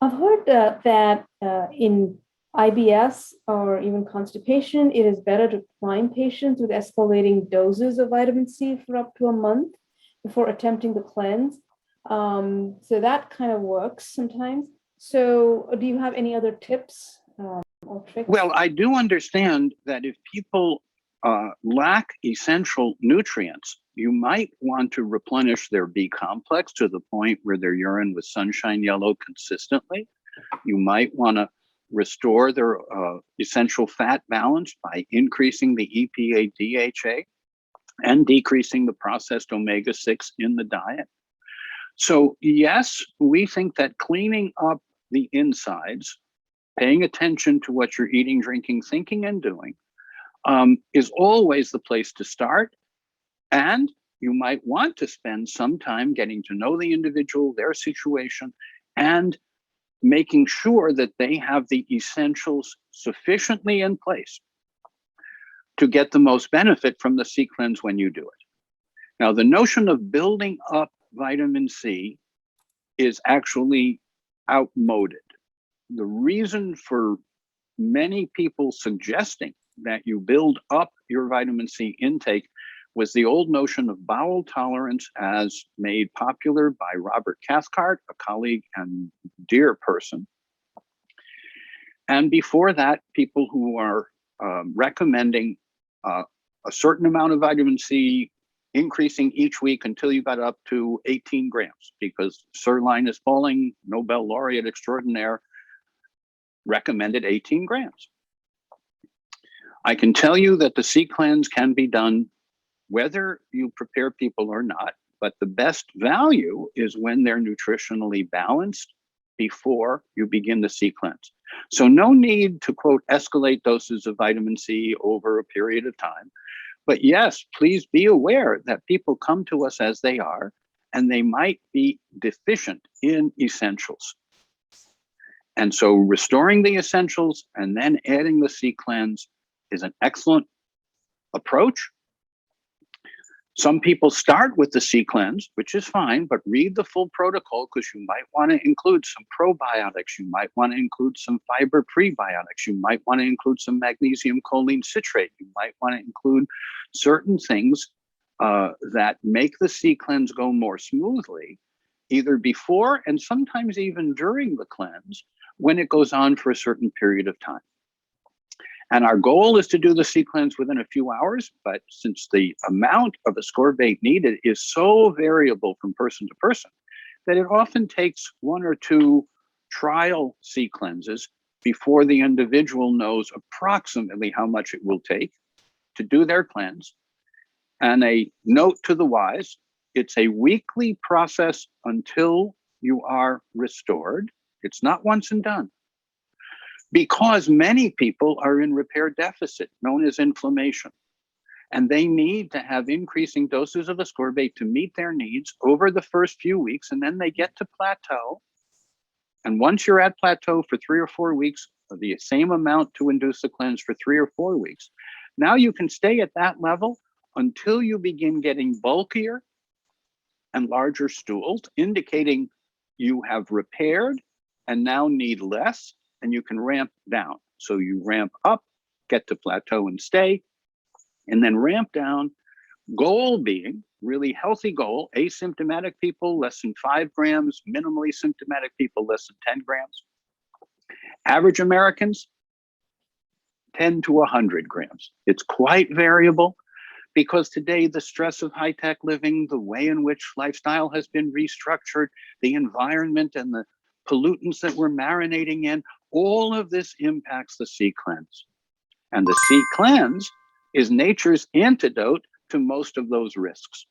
I've heard that in IBS or even constipation, it is better to prime patients with escalating doses of vitamin C for up to a month before attempting the cleanse. So that kind of works sometimes. So, do you have any other tips or tricks? Well, I do understand that if people lack essential nutrients, you might want to replenish their B complex to the point where their urine was sunshine yellow consistently. You might want to restore their essential fat balance by increasing the EPA DHA and decreasing the processed omega-6 in the diet. So yes, we think that cleaning up the insides, paying attention to what you're eating, drinking, thinking, and doing is always the place to start. And you might want to spend some time getting to know the individual, their situation, and making sure that they have the essentials sufficiently in place to get the most benefit from the C cleanse when you do it. Now, the notion of building up vitamin C is actually outmoded. The reason for many people suggesting that you build up your vitamin C intake was the old notion of bowel tolerance, as made popular by Robert Cathcart, a colleague and dear person. And before that, people who are recommending a certain amount of vitamin C increasing each week until you got up to 18 grams, because Sir Linus Pauling, Nobel laureate extraordinaire, recommended 18 grams. I can tell you that the C cleanse can be done whether you prepare people or not, but the best value is when they're nutritionally balanced before you begin the C cleanse. So no need to, quote, escalate doses of vitamin C over a period of time. But yes, please be aware that people come to us as they are, and they might be deficient in essentials. And so restoring the essentials and then adding the C cleanse is an excellent approach. Some people start with the C cleanse, which is fine, but read the full protocol, because you might want to include some probiotics. You might want to include some fiber prebiotics. You might want to include some magnesium choline citrate. You might want to include certain things that make the C cleanse go more smoothly, either before and sometimes even during the cleanse, when it goes on for a certain period of time. And our goal is to do the C cleanse within a few hours, but since the amount of ascorbate needed is so variable from person to person, that it often takes one or two trial C cleanses before the individual knows approximately how much it will take to do their cleanse. And a note to the wise, it's a weekly process until you are restored. It's not once and done. Because many people are in repair deficit, known as inflammation, and they need to have increasing doses of ascorbate to meet their needs over the first few weeks, and then they get to plateau. And once you're at plateau for 3 or 4 weeks, the same amount to induce the cleanse for 3 or 4 weeks, now you can stay at that level until you begin getting bulkier and larger stools, indicating you have repaired and now need less, and you can ramp down. So you ramp up, get to plateau and stay, and then ramp down. Goal being, really healthy goal, asymptomatic people less than 5 grams, minimally symptomatic people less than 10 grams. Average Americans, 10 to 100 grams. It's quite variable, because today the stress of high-tech living, the way in which lifestyle has been restructured, the environment and the pollutants that we're marinating in, all of this impacts the C cleanse. And the C cleanse is nature's antidote to most of those risks.